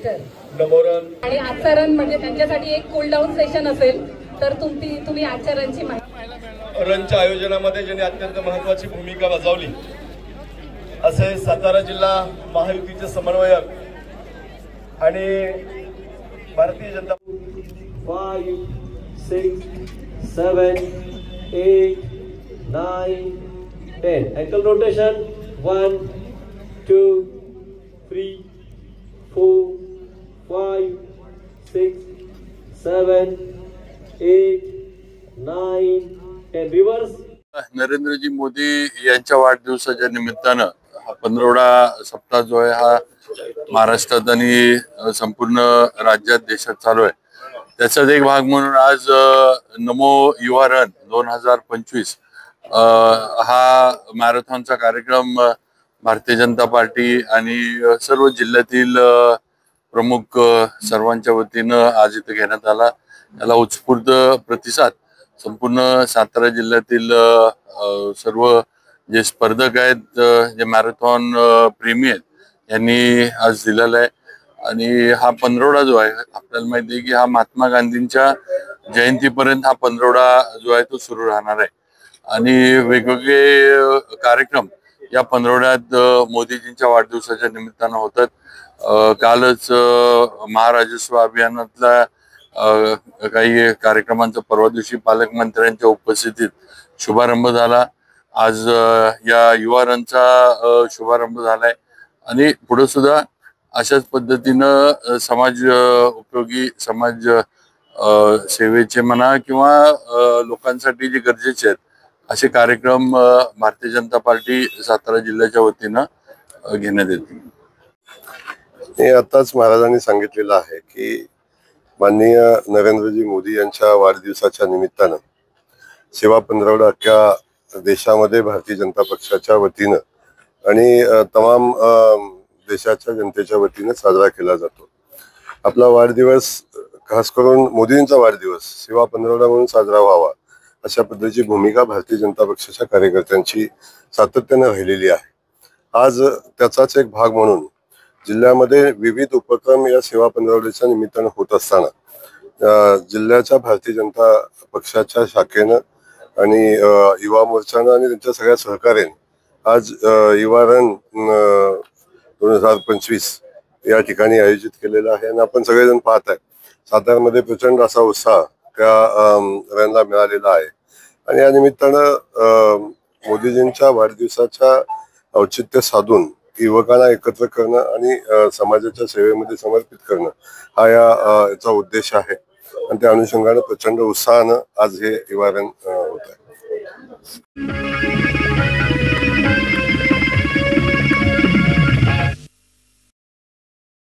Director नमोरन आणि आजचा run म्हणजे त्यांच्यासाठी एक कूल डाऊन सेशन असेल, तर तुम्ही आजच्या रनची माहिती. रनच्या आयोजनामध्ये ज्यांनी अत्यंत महत्त्वाची भूमिका बजावली असे सातारा जिल्हा महायुतीचे समन्वयक आणि Bharatiya Janata 5 6 7 8 9 10 ankle rotation 1 2 3 4 5 6 7 8 9 10 reverse. Narendraji Modi यांच्या वाढदिवसाच्या निमित्तानं हा 15 सप्ताह जो आहे हा महाराष्ट्रात आणि संपूर्ण राज्यात देशात चालू आहे. त्याचाच एक भाग म्हणून आज नमो युवा रन 2025 हा मॅरेथॉनचा कार्यक्रम भारतीय जनता पार्टी आणि सर्व जिल्ह्यातील प्रमुख सर्वांच्या वतीनं आज इथे घेण्यात आला. त्याला उत्स्फूर्त प्रतिसाद संपूर्ण सातारा जिल्ह्यातील सर्व जे स्पर्धक आहेत, जे मॅरेथॉन प्रेमी आहेत, यांनी आज दिलेला आहे. आणि हा पंधरवडा जो आहे, आपल्याला माहिती आहे की हा महात्मा गांधींच्या जयंतीपर्यंत हा पंधरवडा जो आहे तो सुरू राहणार आहे. आणि वेगवेगळे कार्यक्रम या पंधरवड्यात मोदीजींच्या वाढदिवसाच्या निमित्तानं होतात. कालच महाराजस्व अभियानातल्या काही कार्यक्रमांचा परवा दिवशी पालकमंत्र्यांच्या उपस्थितीत शुभारंभ झाला. आज या युवा रनचा शुभारंभ झालाय आणि पुढे सुद्धा अशाच पद्धतीनं समाज उपयोगी समाज सेवेचे म्हणा किंवा लोकांसाठी जे गरजेचे आहेत असे कार्यक्रम भारतीय जनता पार्टी सातारा जिल्ह्याच्या वतीनं घेण्यात येतील. हे आताच महाराजांनी सांगितलेलं आहे की माननीय नरेंद्रजी मोदी यांच्या वाढदिवसाच्या निमित्तानं सेवा पंधरवडा अख्ख्या देशामध्ये भारतीय जनता पक्षाच्या वतीनं आणि तमाम देशाच्या जनतेच्या वतीनं साजरा केला जातो. आपला वाढदिवस खास करून मोदींचा वाढदिवस सेवा पंधरवडा म्हणून साजरा व्हावा अशा पद्धतीची भूमिका भारतीय जनता पक्षाच्या कार्यकर्त्यांची सातत्याने राहिलेली आहे. आज त्याचाच एक भाग म्हणून जिल्ह्यामध्ये विविध उपक्रम या सेवा पंधरवड्याच्या निमित्तानं होत असताना जिल्ह्याच्या भारतीय जनता पक्षाच्या शाखेनं आणि युवा मोर्चानं आणि त्यांच्या सगळ्या सहकार्याने आज युवा रन 2025 या ठिकाणी आयोजित केलेलं आहे. आणि आपण सगळेजण पाहत आहे साताऱ्यामध्ये प्रचंड असा उत्साह त्या रनला मिळालेला आहे. आणि या निमित्तानं मोदीजींच्या वाढदिवसाच्या औचित्य साधून युवकांना एकत्र करणं आणि समाजाच्या सेवेमध्ये समर्पित करणं हा याचा उद्देश आहे. आणि त्या अनुषंगानं प्रचंड उत्साहानं आज हे युवा रन होत आहे.